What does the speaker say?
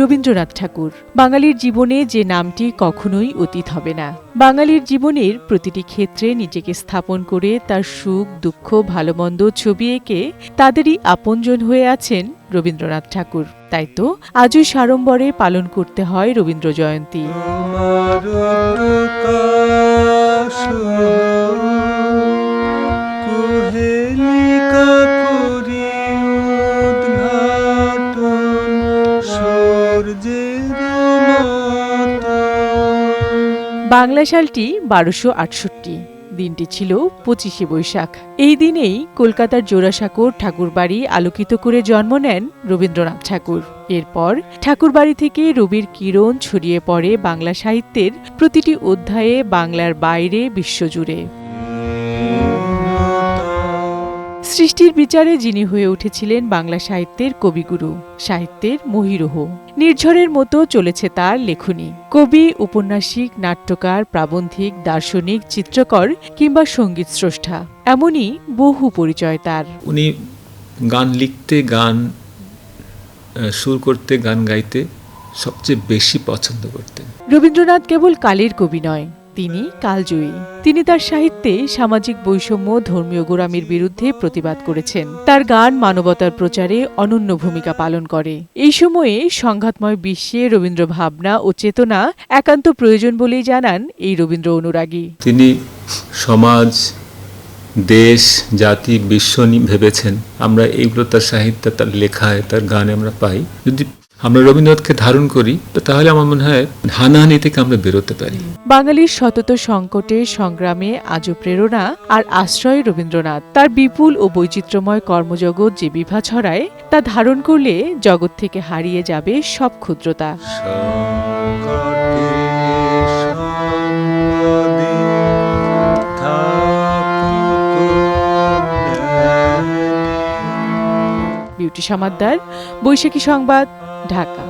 রবীন্দ্রনাথ ঠাকুর। বাঙালির জীবনে যে নামটি কখনোই অতীত হবে না। বাঙালির জীবনের প্রতিটি ক্ষেত্রে নিজেকে স্থাপন করে তার সুখ দুঃখ ভালোমন্দ ছবি এঁকে তাদেরই আপনজন হয়ে আছেন রবীন্দ্রনাথ ঠাকুর। তাই তো আজও সাড়ম্বরে পালন করতে হয় রবীন্দ্র জয়ন্তী। বাংলা সালটি 1268। দিনটি ছিল 25শে বৈশাখ। এই দিনেই কলকাতার জোড়াসাঁকোর ঠাকুরবাড়ি আলোকিত করে জন্ম নেন রবীন্দ্রনাথ ঠাকুর। এরপর ঠাকুরবাড়ি থেকে রবির কিরণ ছড়িয়ে পড়ে বাংলা সাহিত্যের প্রতিটি অধ্যায়ে, বাংলার বাইরে বিশ্বজুড়ে। সৃষ্টির বিচারে যিনি হয়ে উঠেছিলেন বাংলা সাহিত্যের কবিগুরু, সাহিত্যের মহীরুহ। নির্ঝরের মতো চলেছে তার লেখনী। কবি, উপন্যাসিক, নাট্যকার, প্রাবন্ধিক, দার্শনিক, চিত্রকর কিংবা সঙ্গীত স্রষ্টা, এমনই বহু পরিচয় তার। উনি গান লিখতে, গান সুর করতে, গান গাইতে সবচেয়ে বেশি পছন্দ করতেন। রবীন্দ্রনাথ কেবল কালের কবি নয়, তিনি কালজয়ী। তিনি তার সাহিত্যে সামাজিক বৈষম্য, ধর্মীয় গোঁড়ামির বিরুদ্ধে প্রতিবাদ করেছেন। তার গান মানবতার প্রচারে অনন্য ভূমিকা পালন করে। এই সময়ে সংঘাতময় বিশ্বে রবীন্দ্র ভাবনা ও চেতনা একান্ত প্রয়োজন বলেই জানান এই রবীন্দ্র অনুরাগী। তিনি সমাজ, দেশ, জাতি, বিশ্ব নিয়ে ভেবেছেন। আমরা এইগুলো তার সাহিত্যে, তার লেখায়, তার গানে আমরা পাই। যদি আমরা রবীন্দ্রনাথকে ধারণ করি তাহলে আমার মনে হয় হানাহানি থেকে আমরা বেরোতে পারি। বাঙালির সতত সংকটে সংগ্রামে আজও প্রেরণা আর আশ্রয় রবীন্দ্রনাথ। তার বিপুল ও বৈচিত্র্যময় কর্মজগৎ যে বিভা ছড়ায়, তা ধারণ করলে জগৎ থেকে হারিয়ে যাবে সব ক্ষুদ্রতা। বিউটি সমাদ্দার, বৈশাখী সংবাদ, ঢাকা।